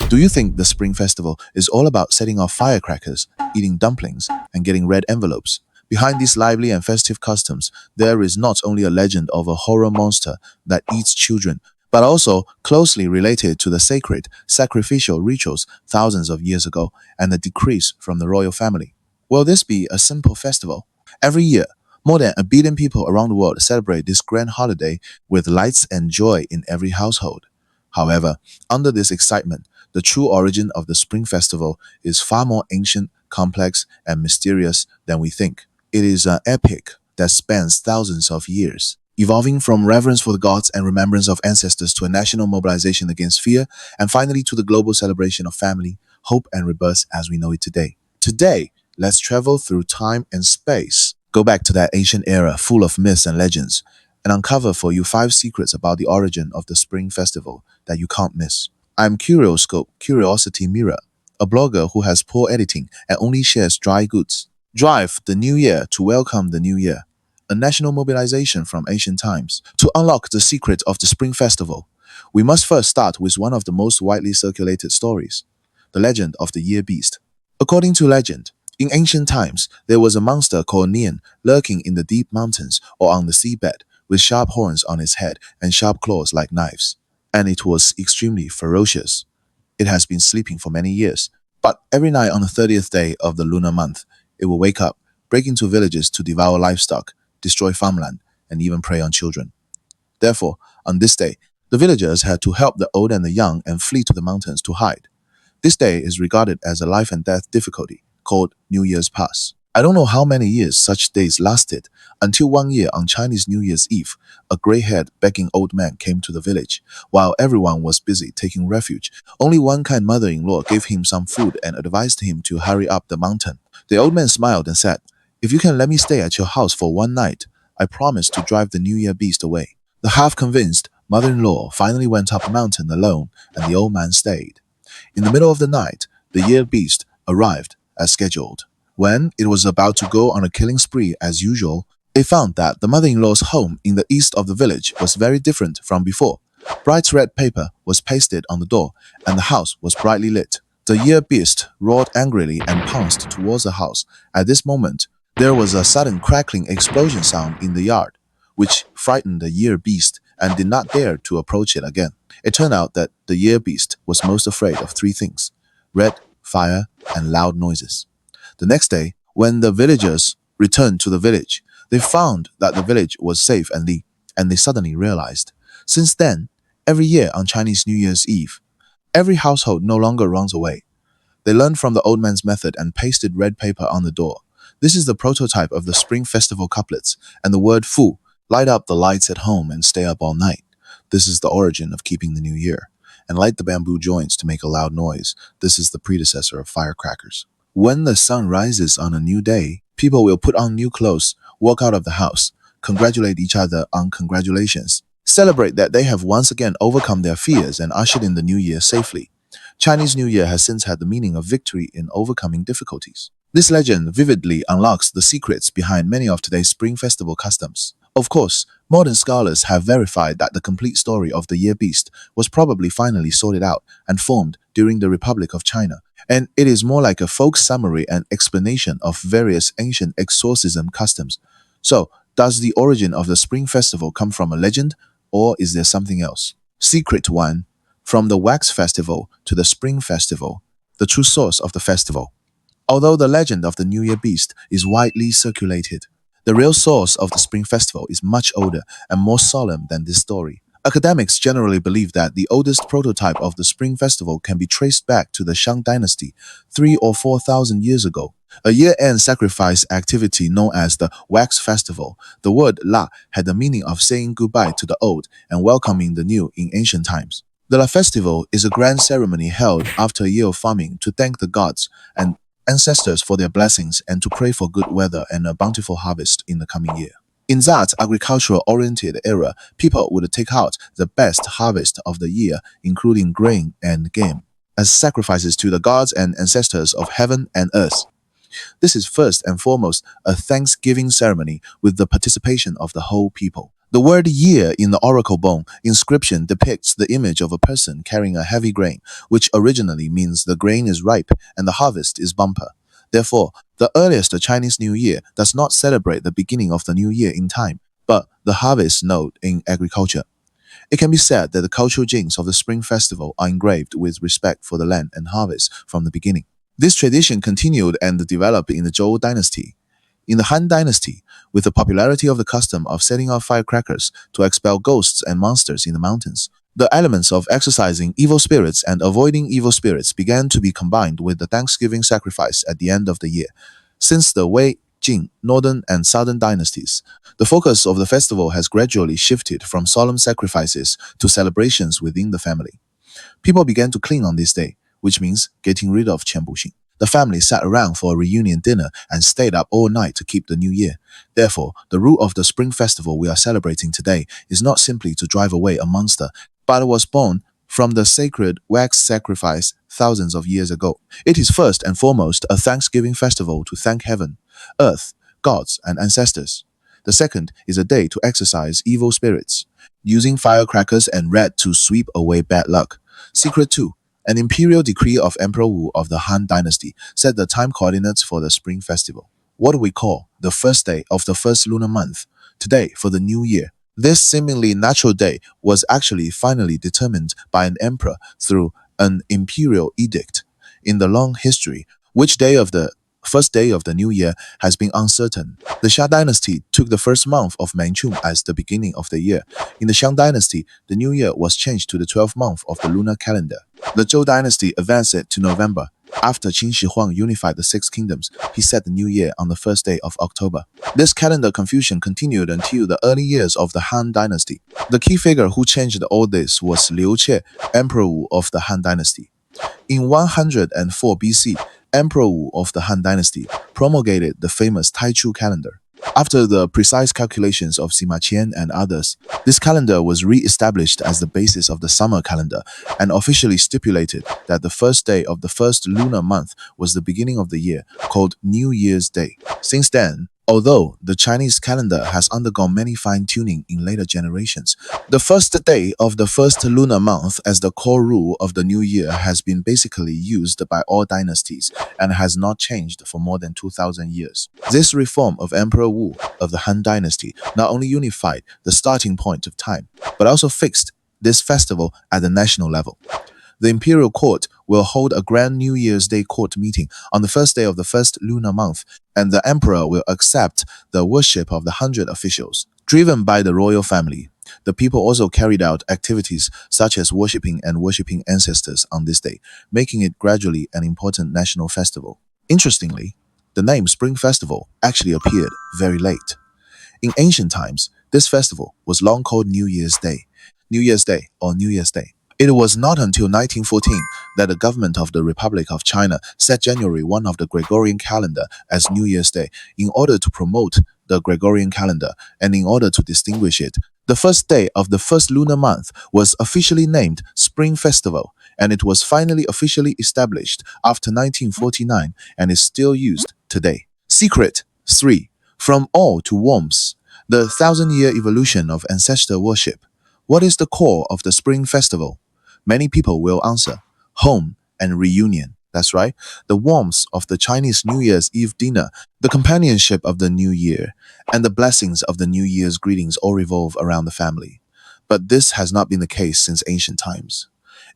Do you think the Spring Festival is all about setting off firecrackers, eating dumplings, and getting red envelopes? Behind these lively and festive customs, there is not only a legend of a horror monster that eats children, but also closely related to the sacred, sacrificial rituals thousands of years ago and the decrees from the royal family. Will this be a simple festival? Every year, more than 1 billion people around the world celebrate this grand holiday with lights and joy in every household. However, under this excitement, the true origin of the Spring Festival is far more ancient, complex, and mysterious than we think. It is an epic that spans thousands of years, evolving from reverence for the gods and remembrance of ancestors to a national mobilization against fear, and finally to the global celebration of family, hope, and rebirth as we know it today. Today, let's travel through time and space, go back to that ancient era full of myths and legends, and uncover for you 5 secrets about the origin of the Spring Festival that you can't miss. I'm Curioscope, Curiosity Mirror, a blogger who has poor editing and only shares dry goods. Drive the new year to welcome the new year, a national mobilization from ancient times. To unlock the secret of the Spring Festival, we must first start with one of the most widely circulated stories, the legend of the year beast. According to legend, in ancient times, there was a monster called Nian lurking in the deep mountains or on the seabed with sharp horns on its head and sharp claws like knives. And it was extremely ferocious. It has been sleeping for many years, but every night on the 30th day of the lunar month, it will wake up, break into villages to devour livestock, destroy farmland, and even prey on children. Therefore, on this day, the villagers had to help the old and the young and flee to the mountains to hide. This day is regarded as a life and death difficulty called New Year's Pass. I don't know how many years such days lasted, until one year on Chinese New Year's Eve, a gray-haired, begging old man came to the village. While everyone was busy taking refuge, only one kind mother-in-law gave him some food and advised him to hurry up the mountain. The old man smiled and said, "If you can let me stay at your house for one night, I promise to drive the New Year beast away." The half-convinced mother-in-law finally went up the mountain alone, and the old man stayed. In the middle of the night, the year beast arrived as scheduled. When it was about to go on a killing spree as usual, they found that the mother-in-law's home in the east of the village was very different from before. Bright red paper was pasted on the door, and the house was brightly lit. The year beast roared angrily and pounced towards the house. At this moment, there was a sudden crackling explosion sound in the yard, which frightened the year beast and did not dare to approach it again. It turned out that the year beast was most afraid of 3 things: red, fire, and loud noises. The next day, when the villagers returned to the village, they found that the village was safe and lit, and they suddenly realized. Since then, every year on Chinese New Year's Eve, every household no longer runs away. They learned from the old man's method and pasted red paper on the door. This is the prototype of the Spring Festival couplets, and the word fu, light up the lights at home and stay up all night. This is the origin of keeping the new year. And light the bamboo joints to make a loud noise. This is the predecessor of firecrackers. When the sun rises on a new day, people will put on new clothes, walk out of the house, congratulate each other on congratulations, celebrate that they have once again overcome their fears and ushered in the new year safely. Chinese New Year has since had the meaning of victory in overcoming difficulties. This legend vividly unlocks the secrets behind many of today's Spring Festival customs. Of course, modern scholars have verified that the complete story of the year beast was probably finally sorted out and formed during the Republic of China, and it is more like a folk summary and explanation of various ancient exorcism customs. So, does the origin of the Spring Festival come from a legend, or is there something else? Secret 1. From the Wax Festival to the Spring Festival, the true source of the festival. Although the legend of the New Year beast is widely circulated, the real source of the Spring Festival is much older and more solemn than this story. Academics generally believe that the oldest prototype of the Spring Festival can be traced back to the Shang Dynasty 3,000 or 4,000 years ago. A year-end sacrifice activity known as the Wax Festival. The word La had the meaning of saying goodbye to the old and welcoming the new in ancient times. The La Festival is a grand ceremony held after a year of farming to thank the gods and ancestors for their blessings and to pray for good weather and a bountiful harvest in the coming year. In that agricultural-oriented era, people would take out the best harvest of the year, including grain and game, as sacrifices to the gods and ancestors of heaven and earth. This is first and foremost a thanksgiving ceremony with the participation of the whole people. The word year in the oracle bone inscription depicts the image of a person carrying a heavy grain, which originally means the grain is ripe and the harvest is bumper. Therefore, the earliest Chinese New Year does not celebrate the beginning of the new year in time, but the harvest node in agriculture. It can be said that the cultural genes of the Spring Festival are engraved with respect for the land and harvest from the beginning. This tradition continued and developed in the Zhou dynasty. In the Han dynasty, with the popularity of the custom of setting off firecrackers to expel ghosts and monsters in the mountains, the elements of exorcising evil spirits and avoiding evil spirits began to be combined with the Thanksgiving sacrifice at the end of the year. Since the Wei, Jin, Northern and Southern dynasties, the focus of the festival has gradually shifted from solemn sacrifices to celebrations within the family. People began to clean on this day, which means getting rid of Qianbuxing. The family sat around for a reunion dinner and stayed up all night to keep the new year. Therefore, the root of the Spring Festival we are celebrating today is not simply to drive away a monster, but it was born from the sacred wax sacrifice thousands of years ago. It is first and foremost a Thanksgiving festival to thank heaven, earth, gods, and ancestors. The second is a day to exorcise evil spirits, using firecrackers and red to sweep away bad luck. Secret 2. An imperial decree of Emperor Wu of the Han Dynasty set the time coordinates for the Spring Festival. What do we call the first day of the first lunar month? Today, for the new year. This seemingly natural day was actually finally determined by an emperor through an imperial edict. In the long history, which day of the first day of the new year has been uncertain. The Xia dynasty took the first month of Manchu as the beginning of the year. In the Xiang dynasty, the new year was changed to the 12th month of the lunar calendar. The Zhou dynasty advanced it to November. After Qin Shi Huang unified the six kingdoms, he set the new year on the first day of October. This calendar confusion continued until the early years of the Han dynasty. The key figure who changed all this was Liu Qie, Emperor Wu of the Han dynasty. In 104 BC, Emperor Wu of the Han dynasty promulgated the famous Taichu calendar. After the precise calculations of Sima Qian and others, this calendar was re-established as the basis of the summer calendar and officially stipulated that the first day of the first lunar month was the beginning of the year, called New Year's Day. Since then, although the Chinese calendar has undergone many fine-tuning in later generations, the first day of the first lunar month as the core rule of the new year has been basically used by all dynasties and has not changed for more than 2,000 years. This reform of Emperor Wu of the Han dynasty not only unified the starting point of time, but also fixed this festival at the national level. The imperial court will hold a grand New Year's Day court meeting on the first day of the first lunar month, and the emperor will accept the worship of the 100 officials. Driven by the royal family, the people also carried out activities such as worshipping ancestors on this day, making it gradually an important national festival. Interestingly, the name Spring Festival actually appeared very late. In ancient times, this festival was long called New Year's Day, or New Year's Day. It was not until 1914 that the government of the Republic of China set January 1 of the Gregorian calendar as New Year's Day in order to promote the Gregorian calendar and in order to distinguish it. The first day of the first lunar month was officially named Spring Festival, and it was finally officially established after 1949 and is still used today. Secret 3. From awe to warmth. The thousand-year evolution of ancestor worship. What is the core of the Spring Festival? Many people will answer, home and reunion. That's right, the warmth of the Chinese New Year's Eve dinner, the companionship of the New Year, and the blessings of the New Year's greetings all revolve around the family. But this has not been the case since ancient times.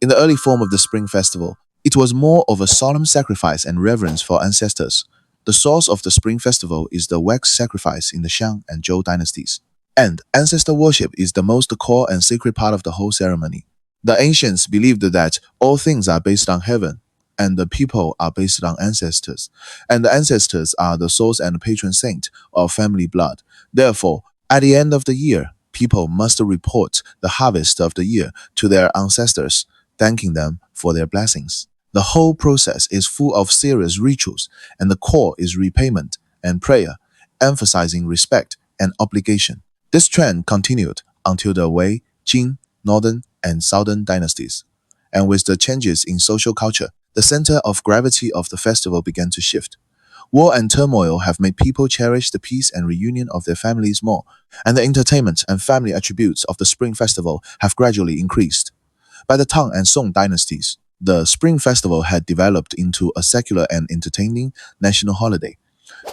In the early form of the Spring Festival, it was more of a solemn sacrifice and reverence for ancestors. The source of the Spring Festival is the wax sacrifice in the Xiang and Zhou dynasties. And ancestor worship is the most core and sacred part of the whole ceremony. The ancients believed that all things are based on heaven, and the people are based on ancestors, and the ancestors are the source and patron saint of family blood. Therefore, at the end of the year, people must report the harvest of the year to their ancestors, thanking them for their blessings. The whole process is full of serious rituals, and the core is repayment and prayer, emphasizing respect and obligation. This trend continued until the Wei, Jin, Northern, and Southern dynasties. And with the changes in social culture, the center of gravity of the festival began to shift. War and turmoil have made people cherish the peace and reunion of their families more, and the entertainment and family attributes of the Spring Festival have gradually increased. By the Tang and Song dynasties, the Spring Festival had developed into a secular and entertaining national holiday.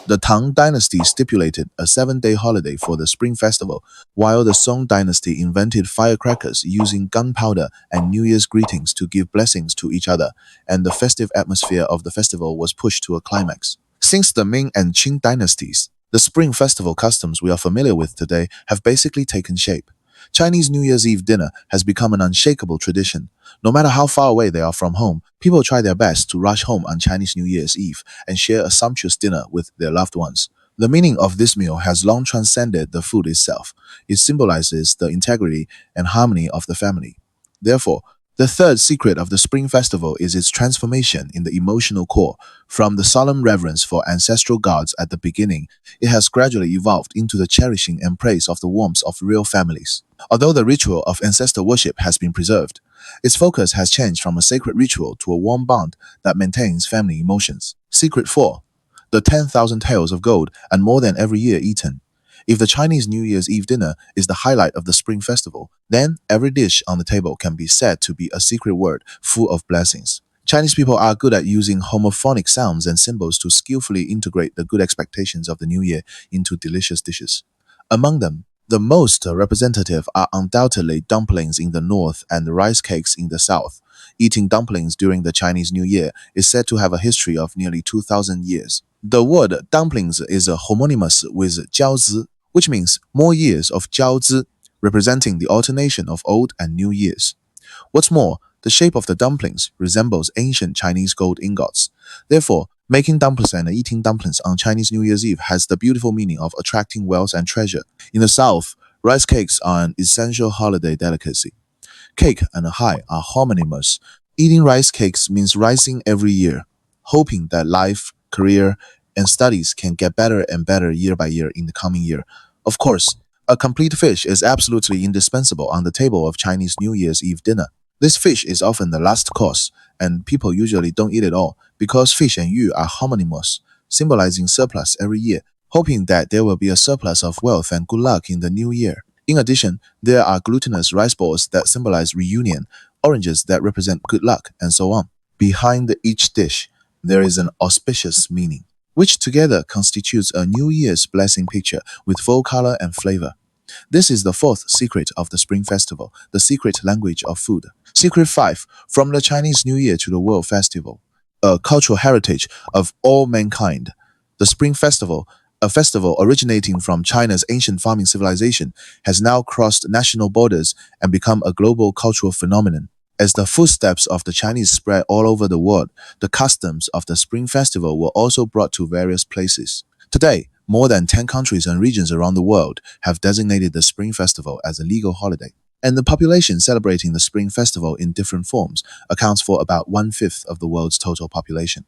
The Tang dynasty stipulated a 7-day holiday for the Spring Festival, while the Song dynasty invented firecrackers using gunpowder and New Year's greetings to give blessings to each other, and the festive atmosphere of the festival was pushed to a climax. Since the Ming and Qing dynasties, the Spring Festival customs we are familiar with today have basically taken shape. Chinese New Year's Eve dinner has become an unshakable tradition. No matter how far away they are from home, people try their best to rush home on Chinese New Year's Eve and share a sumptuous dinner with their loved ones. The meaning of this meal has long transcended the food itself. It symbolizes the integrity and harmony of the family. Therefore, the third secret of the Spring Festival is its transformation in the emotional core. From the solemn reverence for ancestral gods at the beginning, it has gradually evolved into the cherishing and praise of the warmth of real families. Although the ritual of ancestor worship has been preserved, its focus has changed from a sacred ritual to a warm bond that maintains family emotions. Secret 4. The 10,000 taels of gold and more than every year eaten. If the Chinese New Year's Eve dinner is the highlight of the Spring Festival, then every dish on the table can be said to be a secret word full of blessings. Chinese people are good at using homophonic sounds and symbols to skillfully integrate the good expectations of the new year into delicious dishes. Among them, the most representative are undoubtedly dumplings in the north and rice cakes in the south. Eating dumplings during the Chinese New Year is said to have a history of nearly 2,000 years. The word dumplings is homonymous with jiaozi, which means more years of jiaozi, representing the alternation of old and new years. What's more, the shape of the dumplings resembles ancient Chinese gold ingots. Therefore, making dumplings and eating dumplings on Chinese New Year's Eve has the beautiful meaning of attracting wealth and treasure. In the South, rice cakes are an essential holiday delicacy. Cake and high are homonymous. Eating rice cakes means rising every year, hoping that life, career, and studies can get better and better year by year in the coming year. Of course, a complete fish is absolutely indispensable on the table of Chinese New Year's Eve dinner. This fish is often the last course, and people usually don't eat it all because fish and yu are homonymous, symbolizing surplus every year, hoping that there will be a surplus of wealth and good luck in the new year. In addition, there are glutinous rice balls that symbolize reunion, oranges that represent good luck, and so on. Behind each dish, there is an auspicious meaning, which together constitutes a New Year's blessing picture with full color and flavor. This is the fourth secret of the Spring Festival, the secret language of food. Secret 5. From the Chinese New Year to the World Festival, a cultural heritage of all mankind. The Spring Festival, a festival originating from China's ancient farming civilization, has now crossed national borders and become a global cultural phenomenon. As the footsteps of the Chinese spread all over the world, the customs of the Spring Festival were also brought to various places. Today, more than 10 countries and regions around the world have designated the Spring Festival as a legal holiday, and the population celebrating the Spring Festival in different forms accounts for about 1/5 of the world's total population.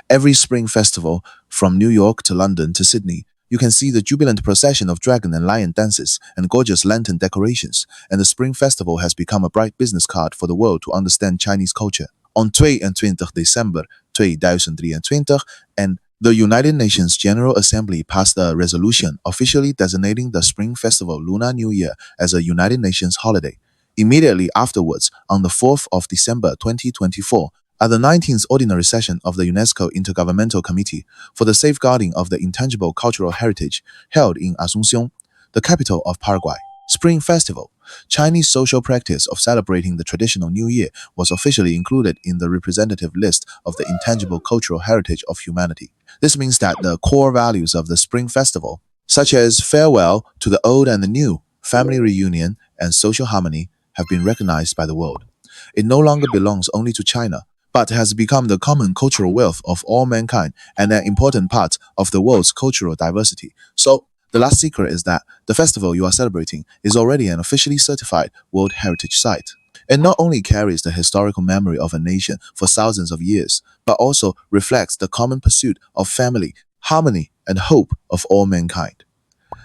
Every Spring Festival, from New York to London to Sydney, you can see the jubilant procession of dragon and lion dances and gorgeous lantern decorations, and the Spring Festival has become a bright business card for the world to understand Chinese culture. On 22 December 2023, and the United Nations General Assembly passed a resolution officially designating the Spring Festival Lunar New Year as a United Nations holiday. Immediately afterwards, on the 4th of December 2024, at the 19th Ordinary Session of the UNESCO Intergovernmental Committee for the Safeguarding of the Intangible Cultural Heritage, held in Asunción, the capital of Paraguay, Spring Festival, Chinese social practice of celebrating the traditional New Year, was officially included in the representative list of the intangible cultural heritage of humanity. This means that the core values of the Spring Festival, such as farewell to the old and the new, family reunion, and social harmony, have been recognized by the world. It no longer belongs only to China, but has become the common cultural wealth of all mankind and an important part of the world's cultural diversity. So, the last secret is that the festival you are celebrating is already an officially certified World Heritage Site. It not only carries the historical memory of a nation for thousands of years, but also reflects the common pursuit of family, harmony, and hope of all mankind.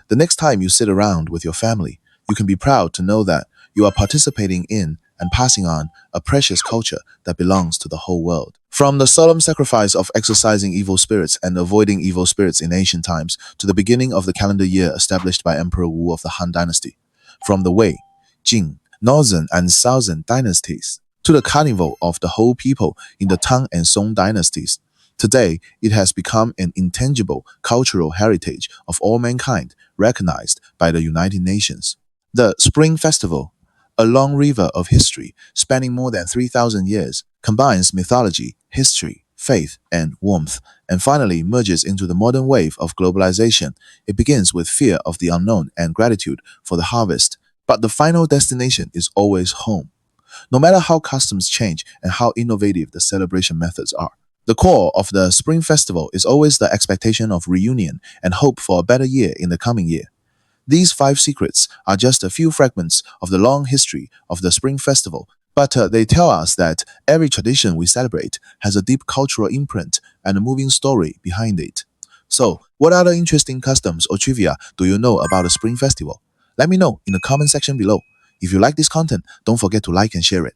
The next time you sit around with your family, you can be proud to know that you are participating in and passing on a precious culture that belongs to the whole world. From the solemn sacrifice of exorcising evil spirits and avoiding evil spirits in ancient times to the beginning of the calendar year established by Emperor Wu of the Han Dynasty, from the Wei, Jing, Northern and Southern dynasties to the carnival of the whole people in the Tang and Song dynasties, today it has become an intangible cultural heritage of all mankind recognized by the United Nations. The Spring Festival, a long river of history spanning more than 3,000 years, combines mythology, history, faith, and warmth, and finally merges into the modern wave of globalization. It begins with fear of the unknown and gratitude for the harvest, but the final destination is always home. No matter how customs change and how innovative the celebration methods are, the core of the Spring Festival is always the expectation of reunion and hope for a better year in the coming year. These five secrets are just a few fragments of the long history of the Spring Festival, but they tell us that every tradition we celebrate has a deep cultural imprint and a moving story behind it. So, what other interesting customs or trivia do you know about the Spring Festival? Let me know in the comment section below. If you like this content, don't forget to like and share it.